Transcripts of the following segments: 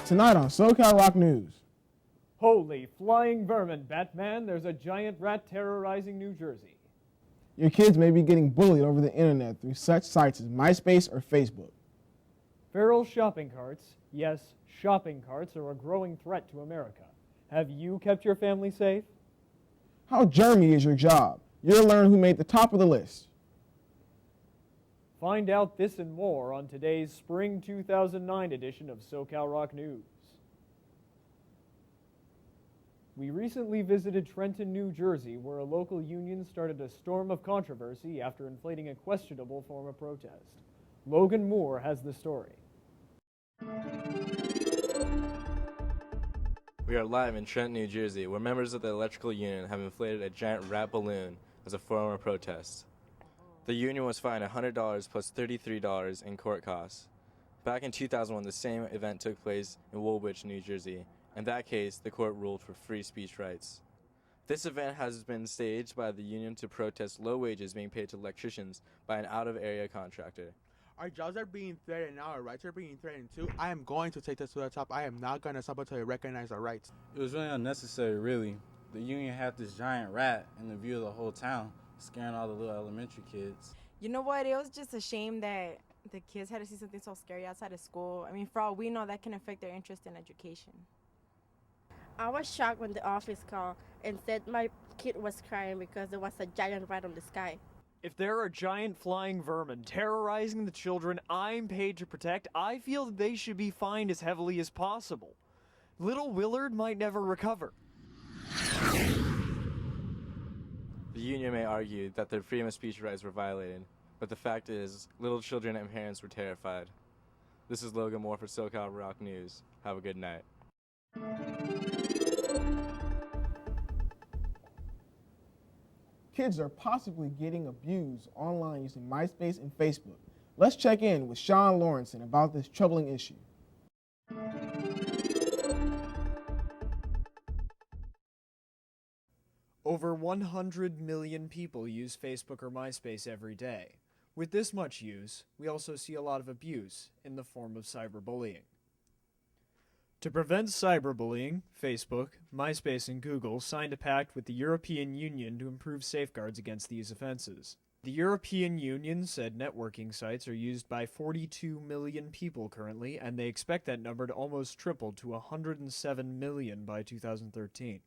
Tonight on SoCal Rock News. Holy flying vermin, Batman. There's a giant rat terrorizing New Jersey. Your kids may be getting bullied over the internet through such sites as MySpace or Facebook. Feral shopping carts, yes, shopping carts are a growing threat to America. Have you kept your family safe? How germy is your job? You'll learn who made the top of the list. Find out this and more on today's Spring 2009 edition of SoCal Rock News. We recently visited Trenton, New Jersey, where a local union started a storm of controversy after inflating a questionable form of protest. Logan Moore has the story. We are live in Trenton, New Jersey, where members of the electrical union have inflated a giant rat balloon as a form of protest. The union was fined $100 plus $33 in court costs. Back in 2001, the same event took place in Woolwich, New Jersey. In that case, the court ruled for free speech rights. This event has been staged by the union to protest low wages being paid to electricians by an out-of-area contractor. Our jobs are being threatened now. Our rights are being threatened too. I am going to take this to the top. I am not going to stop until they recognize our rights. It was really unnecessary, really. The union had this giant rat in the view of the whole town, scaring all the little elementary kids. You know what? It was just a shame that the kids had to see something so scary outside of school. I mean, for all we know, that can affect their interest in education. I was shocked when the office called and said my kid was crying because there was a giant rat on the sky. If there are giant flying vermin terrorizing the children I'm paid to protect, I feel that they should be fined as heavily as possible. Little Willard might never recover. The union may argue that their freedom of speech rights were violated, but the fact is, little children and parents were terrified. This is Logan Moore for SoCal Rock News. Have a good night. Kids are possibly getting abused online using MySpace and Facebook. Let's check in with Sean Lawrenson about this troubling issue. Over 100 million people use Facebook or MySpace every day. With this much use, we also see a lot of abuse in the form of cyberbullying. To prevent cyberbullying, Facebook, MySpace, and Google signed a pact with the European Union to improve safeguards against these offenses. The European Union said networking sites are used by 42 million people currently, and they expect that number to almost triple to 107 million by 2013.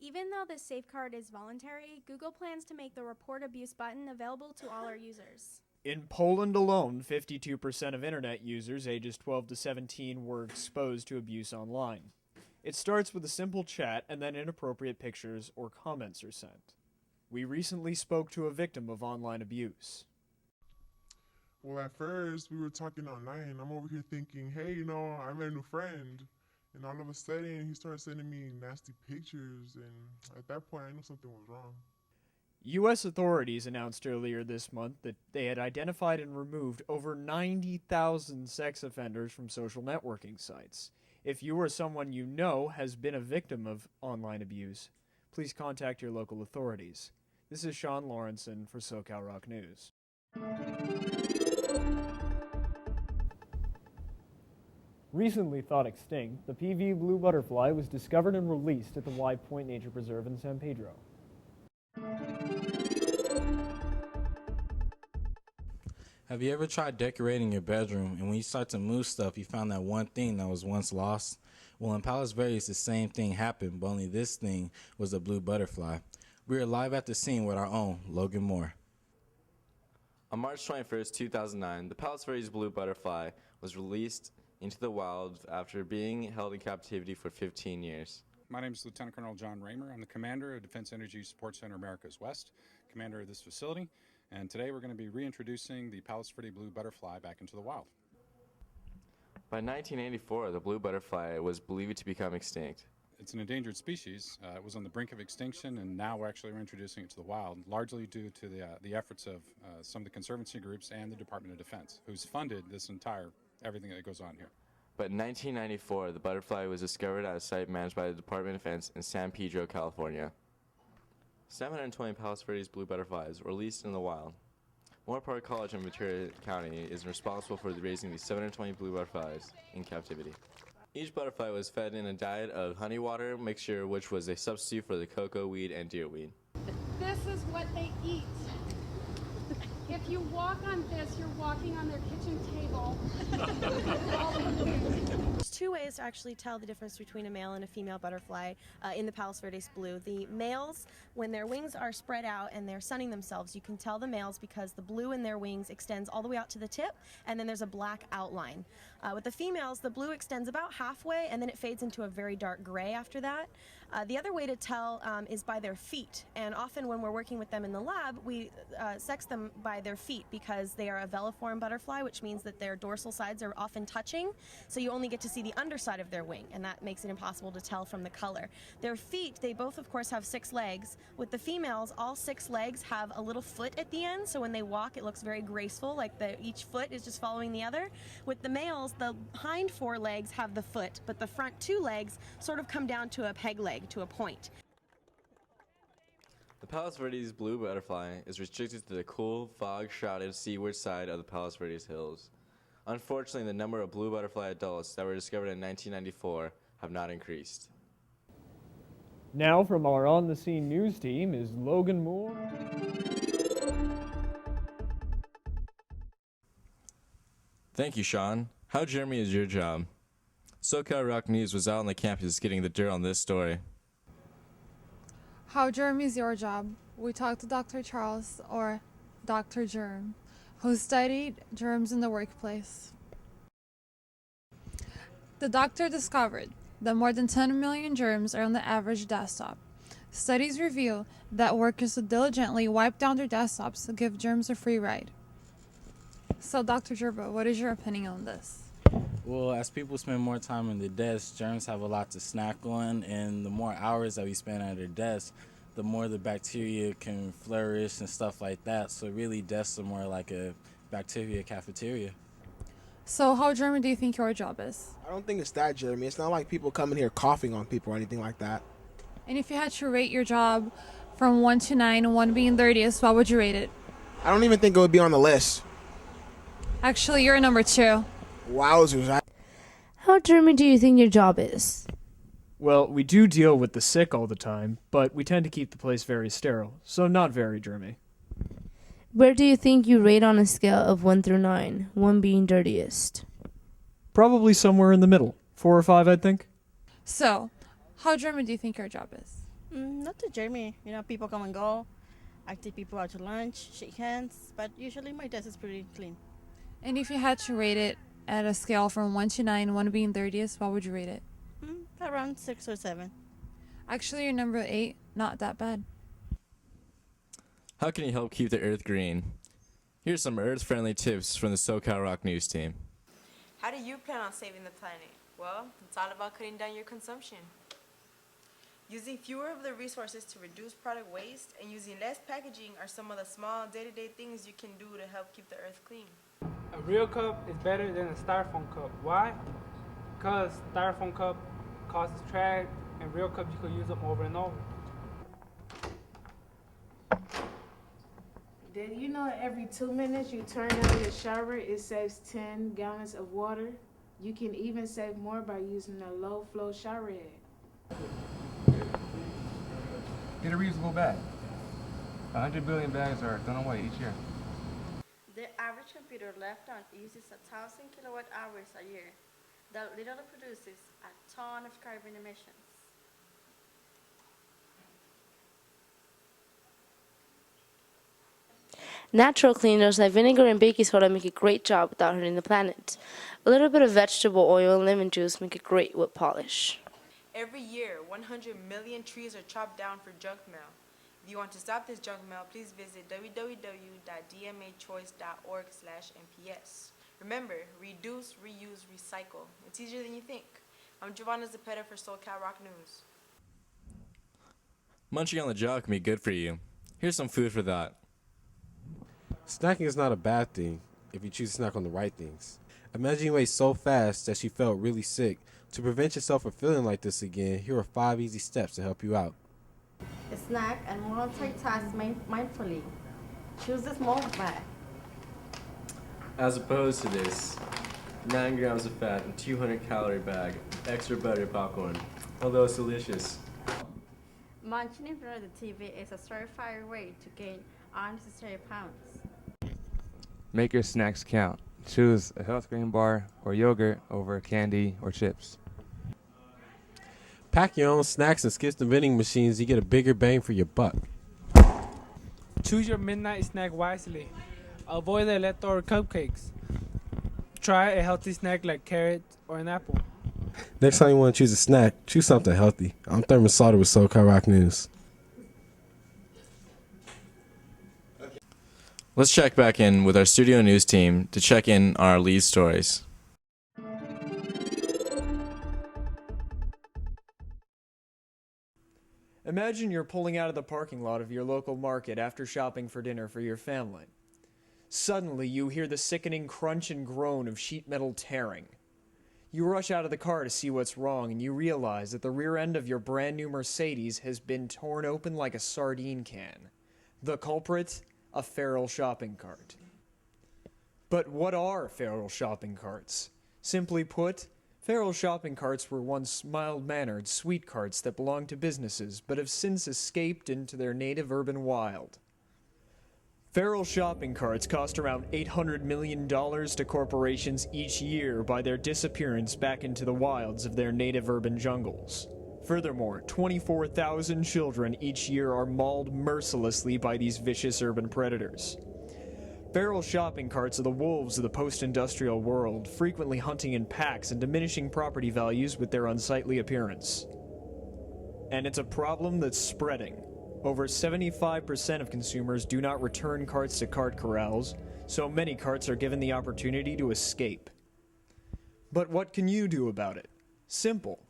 Even though this safeguard is voluntary, Google plans to make the Report Abuse button available to all our users. In Poland alone, 52% of internet users ages 12 to 17 were exposed to abuse online. It starts with a simple chat and then inappropriate pictures or comments are sent. We recently spoke to a victim of online abuse. Well, at first, we were talking online, and I'm over here thinking, hey, I met a new friend. And all of a sudden, he started sending me nasty pictures, and at that point, I knew something was wrong. U.S. authorities announced earlier this month that they had identified and removed over 90,000 sex offenders from social networking sites. If you or someone you know has been a victim of online abuse, please contact your local authorities. This is Sean Lawrenson for SoCal Rock News. Recently thought extinct, the PV blue butterfly was discovered and released at the Wide Point Nature Preserve in San Pedro. Have you ever tried decorating your bedroom, and when you start to move stuff, you found that one thing that was once lost? Well, in Palos Verdes, the same thing happened, but only this thing was a blue butterfly. We are live at the scene with our own Logan Moore. On March 21st, 2009, the Palos Verdes blue butterfly was released into the wild after being held in captivity for 15 years. My name is Lieutenant Colonel John Raymer. I'm the commander of Defense Energy Support Center Americas West, commander of this facility, and today we're going to be reintroducing the Palos Verdes blue butterfly back into the wild. By 1984, the blue butterfly was believed to become extinct. It's an endangered species. It was on the brink of extinction, and now we're actually reintroducing it to the wild, largely due to the efforts of some of the conservancy groups and the Department of Defense, who's funded this everything that goes on here. But in 1994, the butterfly was discovered at a site managed by the Department of Defense in San Pedro, California. 720 Palos Verdes blue butterflies were released in the wild. Moore Park College in Ventura County is responsible for raising these 720 blue butterflies in captivity. Each butterfly was fed in a diet of honey water mixture, which was a substitute for the cocoa weed and deer weed. This is what they eat. If you walk on this, you're walking on their kitchen table. There's two ways to actually tell the difference between a male and a female butterfly in the Palos Verdes blue. The males, when their wings are spread out and they're sunning themselves, you can tell the males because the blue in their wings extends all the way out to the tip, and then there's a black outline. With the females, the blue extends about halfway, and then it fades into a very dark gray after that. The other way to tell is by their feet, and often when we're working with them in the lab, we sex them by their feet because they are a veliform butterfly, which means that their dorsal sides are often touching, so you only get to see the underside of their wing, and that makes it impossible to tell from the color. Their feet, they both of course have 6 legs. With the females, all 6 legs have a little foot at the end, so when they walk it looks very graceful, like each foot is just following the other. With the males, the hind 4 legs have the foot, but the front 2 legs sort of come down to a peg leg, to a point. The Palos Verdes blue butterfly is restricted to the cool, fog-shrouded seaward side of the Palos Verdes hills. Unfortunately, the number of blue butterfly adults that were discovered in 1994 have not increased. Now from our On the Scene news team is Logan Moore. Thank you, Sean. How germy is your job? SoCal Rock News was out on the campus getting the dirt on this story. How germ is your job? We talked to Dr. Charles, or Dr. Germ, who studied germs in the workplace. The doctor discovered that more than 10 million germs are on the average desktop. Studies reveal that workers who diligently wipe down their desktops give germs a free ride. So, Dr. Gerbo, what is your opinion on this? Well, as people spend more time on the desk, germs have a lot to snack on, and the more hours that we spend at our desk, the more the bacteria can flourish and stuff like that. So really, desks are more like a bacteria cafeteria. So how germy do you think your job is? I don't think it's that germy. It's not like people coming here coughing on people or anything like that. And if you had to rate your job from 1 to 9, 1 being dirtiest, what would you rate it? I don't even think it would be on the list. Actually, you're number 2. Wowzers. How germy do you think your job is? Well, we do deal with the sick all the time, but we tend to keep the place very sterile, so not very germy. Where do you think you rate on a scale of 1 through 9, 1 being dirtiest? Probably somewhere in the middle. 4 or 5, I'd think. So, how germy do you think your job is? Not too germy. You know, people come and go. I take people out to lunch, shake hands, but usually my desk is pretty clean. And if you had to rate it at a scale from 1 to 9, 1 being dirtiest, what would you rate it? Around 6 or 7. Actually, you're number 8. Not that bad. How can you help keep the earth green? Here's some earth-friendly tips from the SoCal Rock News team. How do you plan on saving the planet? Well, it's all about cutting down your consumption. Using fewer of the resources to reduce product waste and using less packaging are some of the small day-to-day things you can do to help keep the earth clean. A real cup is better than a styrofoam cup. Why? Because styrofoam cup causes trash, and real cups you can use them over and over. Did you know every 2 minutes you turn on your shower, it saves 10 gallons of water? You can even save more by using a low-flow shower head. Get a reusable bag. 100 billion bags are thrown away each year. The average computer left on uses 1,000 kilowatt hours a year. That literally produces a ton of carbon emissions. Natural cleaners like vinegar and baking soda make a great job without hurting the planet. A little bit of vegetable oil and lemon juice make a great wood polish. Every year, 100 million trees are chopped down for junk mail. If you want to stop this junk mail, please visit www.dmachoice.org/MPS. Remember, reduce, reuse, recycle. It's easier than you think. I'm Giovanna Zepeda for SoCal Rock News. Munching on the job can be good for you. Here's some food for that. Snacking is not a bad thing if you choose to snack on the right things. Imagine you ate so fast that you felt really sick. To prevent yourself from feeling like this again, here are 5 easy steps to help you out. Snack and multitask mindfully. Choose the small bag. As opposed to this, 9 grams of fat, and 200 calorie bag of extra butter popcorn. Although it's delicious. Munching in front of the TV is a surefire way to gain unnecessary pounds. Make your snacks count. Choose a health green bar or yogurt over candy or chips. Pack your own snacks and skip the vending machines. You get a bigger bang for your buck. Choose your midnight snack wisely. Avoid the leftover cupcakes. Try a healthy snack like carrots or an apple. Next time you want to choose a snack, choose something healthy. I'm Thurman Salter with SoCal Rock News. Let's check back in with our studio news team to check in on our lead stories. Imagine you're pulling out of the parking lot of your local market after shopping for dinner for your family. Suddenly, you hear the sickening crunch and groan of sheet metal tearing. You rush out of the car to see what's wrong, and you realize that the rear end of your brand new Mercedes has been torn open like a sardine can. The culprit? A feral shopping cart. But what are feral shopping carts? Simply put, feral shopping carts were once mild-mannered, sweet carts that belonged to businesses, but have since escaped into their native urban wild. Feral shopping carts cost around $800 million to corporations each year by their disappearance back into the wilds of their native urban jungles. Furthermore, 24,000 children each year are mauled mercilessly by these vicious urban predators. Feral shopping carts are the wolves of the post-industrial world, frequently hunting in packs and diminishing property values with their unsightly appearance. And it's a problem that's spreading. Over 75% of consumers do not return carts to cart corrals, so many carts are given the opportunity to escape. But what can you do about it? Simple.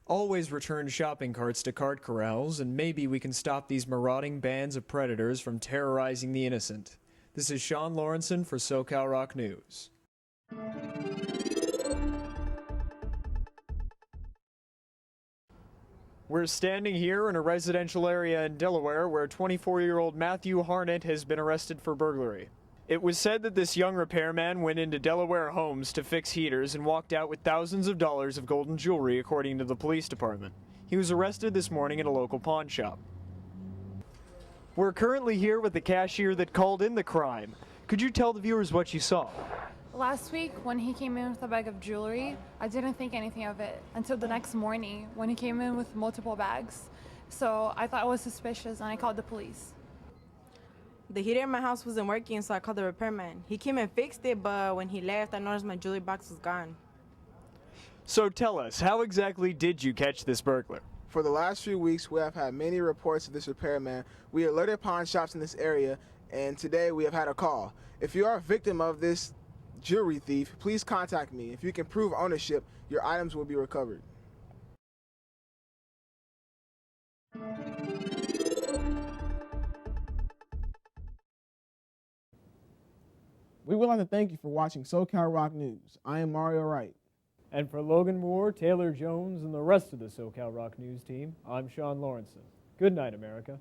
Always return shopping carts to cart corrals, and maybe we can stop these marauding bands of predators from terrorizing the innocent. This is Sean Lawrenson for SoCal Rock News. We're standing here in a residential area in Delaware where 24-year-old Matthew Harnett has been arrested for burglary. It was said that this young repairman went into Delaware homes to fix heaters and walked out with thousands of dollars of gold and jewelry, according to the police department. He was arrested this morning at a local pawn shop. We're currently here with the cashier that called in the crime. Could you tell the viewers what you saw? Last week, when he came in with a bag of jewelry, I didn't think anything of it until the next morning when he came in with multiple bags. So I thought it was suspicious and I called the police. The heater in my house wasn't working, so I called the repairman. He came and fixed it, but when he left, I noticed my jewelry box was gone. So tell us, how exactly did you catch this burglar? For the last few weeks, we have had many reports of this repairman. We alerted pawn shops in this area, and today we have had a call. If you are a victim of this jewelry thief, please contact me. If you can prove ownership, your items will be recovered. We would like to thank you for watching SoCal Rock News. I am Mario Wright. And for Logan Moore, Taylor Jones, and the rest of the SoCal Rock News team, I'm Sean Lawrenson. Good night, America.